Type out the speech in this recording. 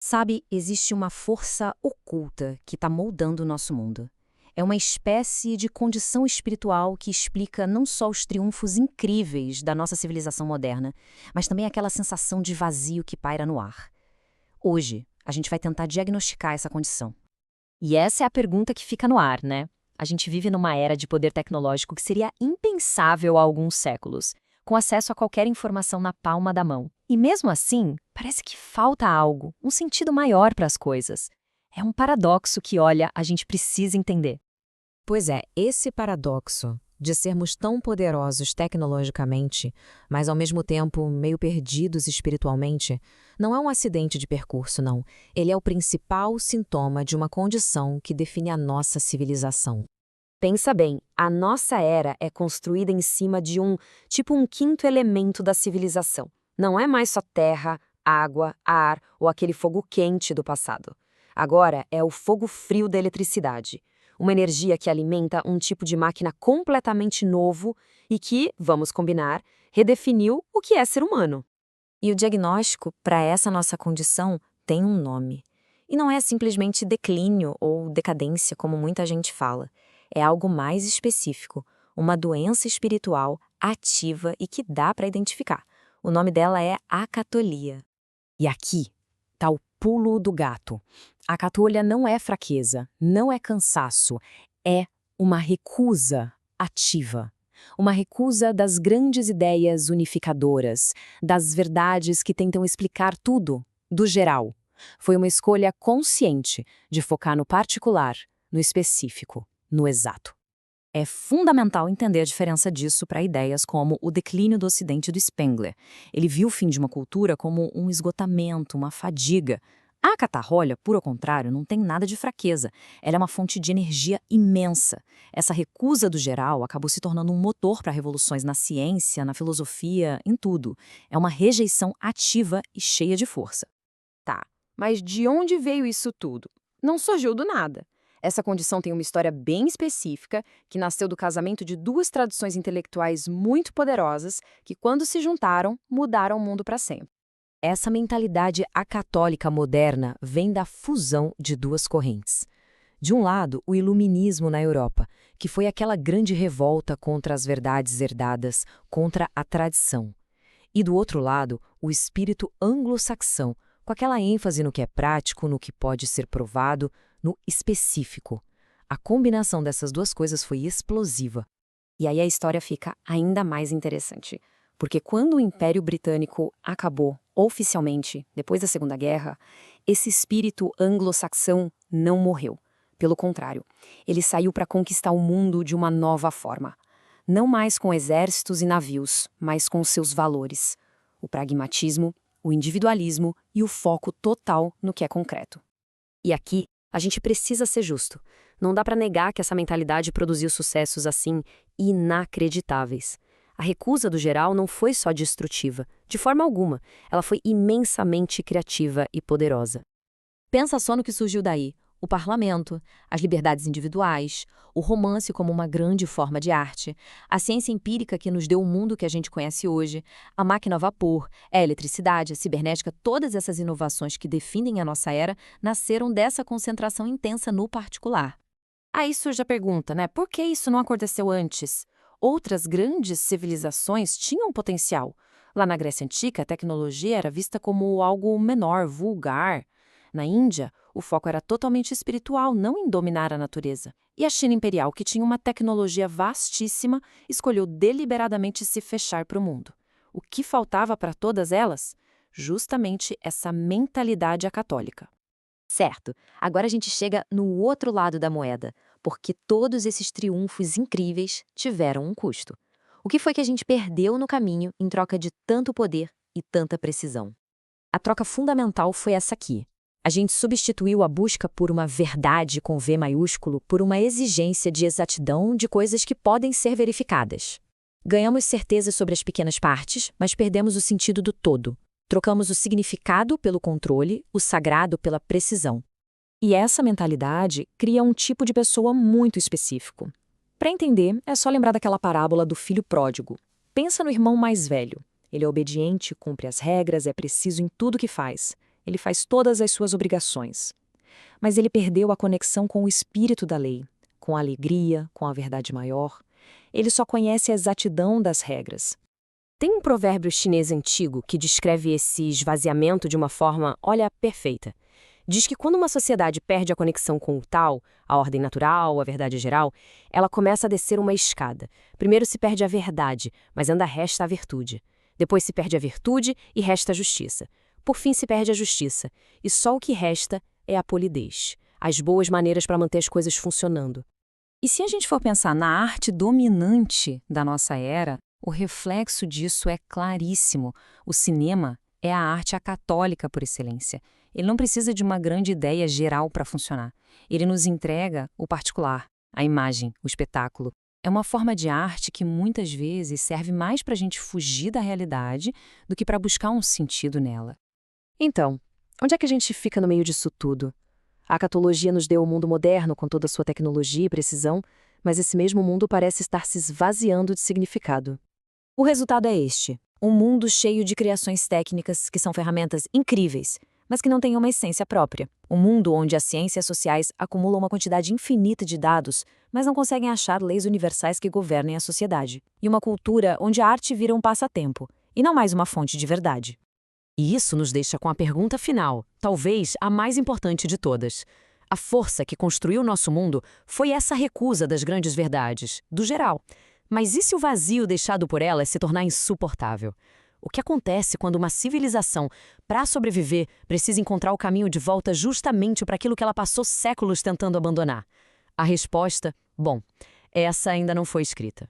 Sabe, existe uma força oculta que está moldando o nosso mundo. É uma espécie de condição espiritual que explica não só os triunfos incríveis da nossa civilização moderna, mas também aquela sensação de vazio que paira no ar. Hoje, a gente vai tentar diagnosticar essa condição. E essa é a pergunta que fica no ar, né? A gente vive numa era de poder tecnológico que seria impensável há alguns séculos, com acesso a qualquer informação na palma da mão. E mesmo assim, parece que falta algo, um sentido maior para as coisas. É um paradoxo que, olha, a gente precisa entender. Pois é, esse paradoxo de sermos tão poderosos tecnologicamente, mas ao mesmo tempo meio perdidos espiritualmente, não é um acidente de percurso, não. Ele é o principal sintoma de uma condição que define a nossa civilização. Pensa bem, a nossa era é construída em cima de um quinto elemento da civilização. Não é mais só terra, água, ar ou aquele fogo quente do passado. Agora é o fogo frio da eletricidade. Uma energia que alimenta um tipo de máquina completamente novo e que, vamos combinar, redefiniu o que é ser humano. E o diagnóstico para essa nossa condição tem um nome. E não é simplesmente declínio ou decadência, como muita gente fala. É algo mais específico, uma doença espiritual ativa e que dá para identificar. O nome dela é acatolia. E aqui está o pulo do gato. A acatolia não é fraqueza, não é cansaço, é uma recusa ativa. Uma recusa das grandes ideias unificadoras, das verdades que tentam explicar tudo, do geral. Foi uma escolha consciente de focar no particular, no específico, no exato. É fundamental entender a diferença disso para ideias como o declínio do Ocidente do Spengler. Ele viu o fim de uma cultura como um esgotamento, uma fadiga. A catarrolha, por ao contrário, não tem nada de fraqueza. Ela é uma fonte de energia imensa. Essa recusa do geral acabou se tornando um motor para revoluções na ciência, na filosofia, em tudo. É uma rejeição ativa e cheia de força. Tá, mas de onde veio isso tudo? Não surgiu do nada. Essa condição tem uma história bem específica, que nasceu do casamento de duas tradições intelectuais muito poderosas que, quando se juntaram, mudaram o mundo para sempre. Essa mentalidade acatólica moderna vem da fusão de duas correntes. De um lado, o iluminismo na Europa, que foi aquela grande revolta contra as verdades herdadas, contra a tradição. E do outro lado, o espírito anglo-saxão, com aquela ênfase no que é prático, no que pode ser provado, no específico. A combinação dessas duas coisas foi explosiva. E aí a história fica ainda mais interessante. Porque quando o Império Britânico acabou, oficialmente, depois da Segunda Guerra, esse espírito anglo-saxão não morreu. Pelo contrário, ele saiu para conquistar o mundo de uma nova forma. Não mais com exércitos e navios, mas com seus valores. O pragmatismo, o individualismo e o foco total no que é concreto. E aqui, a gente precisa ser justo. Não dá para negar que essa mentalidade produziu sucessos assim inacreditáveis. A recusa do geral não foi só destrutiva, de forma alguma. Ela foi imensamente criativa e poderosa. Pensa só no que surgiu daí. O parlamento, as liberdades individuais, o romance como uma grande forma de arte, a ciência empírica que nos deu o mundo que a gente conhece hoje, a máquina a vapor, a eletricidade, a cibernética, todas essas inovações que definem a nossa era nasceram dessa concentração intensa no particular. Aí surge a pergunta, né? Por que isso não aconteceu antes? Outras grandes civilizações tinham potencial. Lá na Grécia Antiga, a tecnologia era vista como algo menor, vulgar. Na Índia, o foco era totalmente espiritual, não em dominar a natureza. E a China imperial, que tinha uma tecnologia vastíssima, escolheu deliberadamente se fechar para o mundo. O que faltava para todas elas? Justamente essa mentalidade acatólica. Certo, agora a gente chega no outro lado da moeda, porque todos esses triunfos incríveis tiveram um custo. O que foi que a gente perdeu no caminho em troca de tanto poder e tanta precisão? A troca fundamental foi essa aqui. A gente substituiu a busca por uma verdade com V maiúsculo por uma exigência de exatidão de coisas que podem ser verificadas. Ganhamos certeza sobre as pequenas partes, mas perdemos o sentido do todo. Trocamos o significado pelo controle, o sagrado pela precisão. E essa mentalidade cria um tipo de pessoa muito específico. Para entender, é só lembrar daquela parábola do filho pródigo. Pensa no irmão mais velho. Ele é obediente, cumpre as regras, é preciso em tudo que faz. ele faz todas as suas obrigações. Mas ele perdeu a conexão com o espírito da lei, com a alegria, com a verdade maior. Ele só conhece a exatidão das regras. Tem um provérbio chinês antigo que descreve esse esvaziamento de uma forma, olha, perfeita. Diz que quando uma sociedade perde a conexão com o tal, a ordem natural, a verdade geral, ela começa a descer uma escada. Primeiro se perde a verdade, mas ainda resta a virtude. Depois se perde a virtude e resta a justiça. Por fim se perde a justiça, e só o que resta é a polidez, as boas maneiras para manter as coisas funcionando. E se a gente for pensar na arte dominante da nossa era, o reflexo disso é claríssimo. O cinema é a arte acatólica por excelência. Ele não precisa de uma grande ideia geral para funcionar. Ele nos entrega o particular, a imagem, o espetáculo. É uma forma de arte que muitas vezes serve mais para a gente fugir da realidade do que para buscar um sentido nela. Então, onde é que a gente fica no meio disso tudo? A acatologia nos deu o mundo moderno com toda a sua tecnologia e precisão, mas esse mesmo mundo parece estar se esvaziando de significado. O resultado é este: um mundo cheio de criações técnicas que são ferramentas incríveis, mas que não têm uma essência própria. Um mundo onde as ciências sociais acumulam uma quantidade infinita de dados, mas não conseguem achar leis universais que governem a sociedade. E uma cultura onde a arte vira um passatempo, e não mais uma fonte de verdade. E isso nos deixa com a pergunta final, talvez a mais importante de todas. A força que construiu nosso mundo foi essa recusa das grandes verdades, do geral. Mas e se o vazio deixado por elas se tornar insuportável? O que acontece quando uma civilização, para sobreviver, precisa encontrar o caminho de volta justamente para aquilo que ela passou séculos tentando abandonar? A resposta, bom, essa ainda não foi escrita.